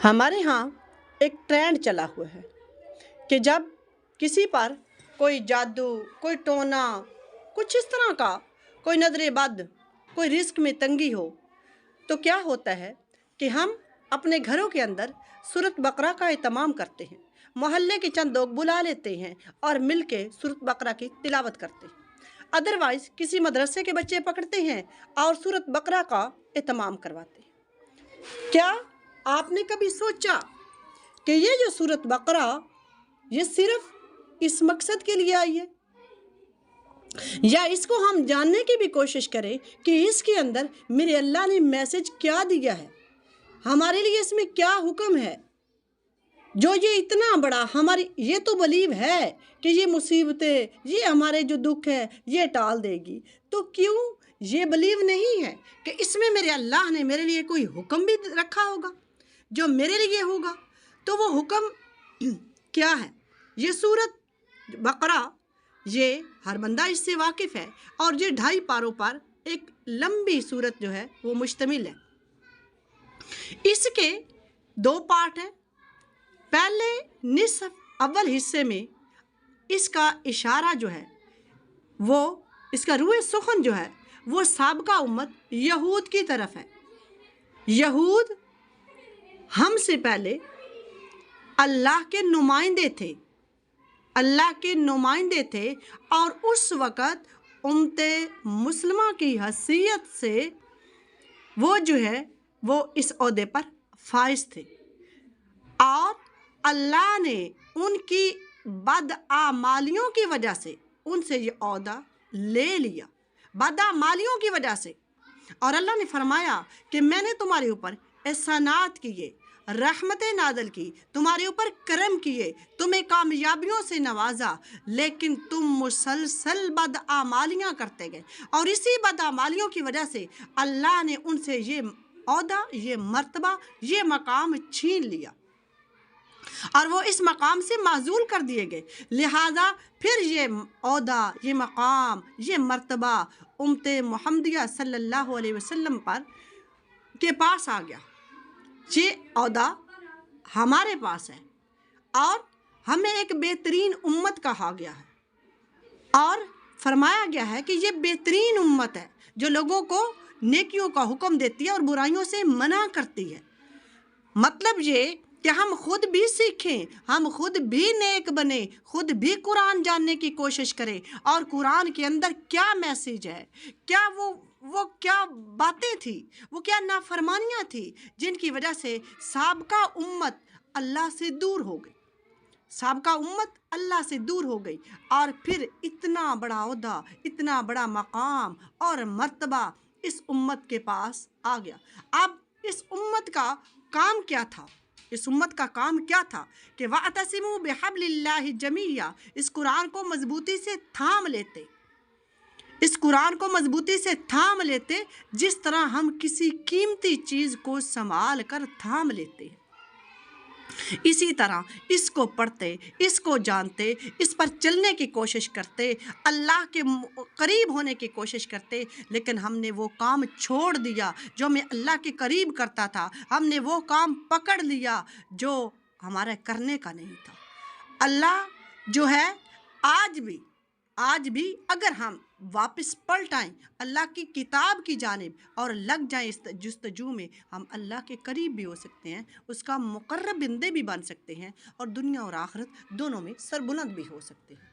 ہمارے ہاں ایک ٹرینڈ چلا ہوا ہے کہ جب کسی پر کوئی جادو، کوئی ٹونا، کچھ اس طرح کا کوئی نظر بد، کوئی رزق میں تنگی ہو تو کیا ہوتا ہے کہ ہم اپنے گھروں کے اندر سورۃ بقرہ کا اہتمام کرتے ہیں، محلے کے چند لوگ بلا لیتے ہیں اور مل کے سورۃ بقرہ کی تلاوت کرتے ہیں۔ ادروائز کسی مدرسے کے بچے پکڑتے ہیں اور سورۃ بقرہ کا اہتمام کرواتے ہیں۔ کیا آپ نے کبھی سوچا کہ یہ جو سورۃ بقرہ یہ صرف اس مقصد کے لیے آئی ہے، یا اس کو ہم جاننے کی بھی کوشش کریں کہ اس کے اندر میرے اللہ نے میسج کیا دیا ہے، ہمارے لیے اس میں کیا حکم ہے، جو یہ اتنا بڑا ہماری یہ تو بلیو ہے کہ یہ مصیبتیں، یہ ہمارے جو دکھ ہے یہ ٹال دے گی، تو کیوں یہ بلیو نہیں ہے کہ اس میں میرے اللہ نے میرے لیے کوئی حکم بھی رکھا ہوگا جو میرے لیے ہوگا؟ تو وہ حکم کیا ہے؟ یہ سورۃ بقرہ یہ ہر بندہ اس سے واقف ہے، اور یہ 2.5 پاروں پر ایک لمبی سورت جو ہے وہ مشتمل ہے۔ اس کے 2 پارٹ ہیں۔ پہلے نصف اول حصے میں اس کا اشارہ جو ہے وہ اس کا روح سخن جو ہے وہ سابقہ امت یہود کی طرف ہے۔ یہود ہم سے پہلے اللہ کے نمائندے تھے، اللہ کے نمائندے تھے، اور اس وقت امت مسلمہ کی حیثیت سے وہ جو ہے وہ اس عہدے پر فائز تھے، اور اللہ نے ان کی بدعمالیوں کی وجہ سے ان سے یہ عہدہ لے لیا، بدعمالیوں کی وجہ سے۔ اور اللہ نے فرمایا کہ میں نے تمہارے اوپر احسانات کیے، رحمتیں نازل کی، تمہارے اوپر کرم کیے، تمہیں کامیابیوں سے نوازا، لیکن تم مسلسل بدعمالیاں کرتے گئے، اور اسی بدعمالیوں کی وجہ سے اللہ نے ان سے یہ عہدہ، یہ مرتبہ، یہ مقام چھین لیا، اور وہ اس مقام سے معزول کر دیے گئے۔ لہٰذا پھر یہ عہدہ، یہ مقام، یہ مرتبہ امت محمدیہ صلی اللہ علیہ وسلم پر کے پاس آ گیا۔ یہ عہدہ ہمارے پاس ہے، اور ہمیں ایک بہترین امت کہا گیا ہے، اور فرمایا گیا ہے کہ یہ بہترین امت ہے جو لوگوں کو نیکیوں کا حکم دیتی ہے اور برائیوں سے منع کرتی ہے۔ مطلب یہ کہ ہم خود بھی سیکھیں، ہم خود بھی نیک بنیں، خود بھی قرآن جاننے کی کوشش کریں، اور قرآن کے اندر کیا میسیج ہے، کیا وہ کیا باتیں تھیں، وہ کیا نافرمانیاں تھیں جن کی وجہ سے سابقہ امت اللہ سے دور ہو گئی، سابقہ امت اللہ سے دور ہو گئی، اور پھر اتنا بڑا عہدہ، اتنا بڑا مقام اور مرتبہ اس امت کے پاس آ گیا۔ اب اس امت کا کام کیا تھا؟ اس امت کا کام کیا تھا کہ وَاعْتَصِمُوا بِحَبْلِ اللَّهِ جَمِيعًا، اس قرآن کو مضبوطی سے تھام لیتے، اس قرآن کو مضبوطی سے تھام لیتے جس طرح ہم کسی قیمتی چیز کو سنبھال کر تھام لیتے ہیں۔ اسی طرح اس کو پڑھتے، اس کو جانتے، اس پر چلنے کی کوشش کرتے، اللہ کے قریب ہونے کی کوشش کرتے، لیکن ہم نے وہ کام چھوڑ دیا جو ہمیں اللہ کے قریب کرتا تھا، ہم نے وہ کام پکڑ لیا جو ہمارا کرنے کا نہیں تھا۔ اللہ جو ہے آج بھی اگر ہم واپس پلٹ آئیں اللہ کی کتاب کی جانب اور لگ جائیں اس جستجو میں، ہم اللہ کے قریب بھی ہو سکتے ہیں، اس کا مقرب بندے بھی بن سکتے ہیں، اور دنیا اور آخرت دونوں میں سربلند بھی ہو سکتے ہیں۔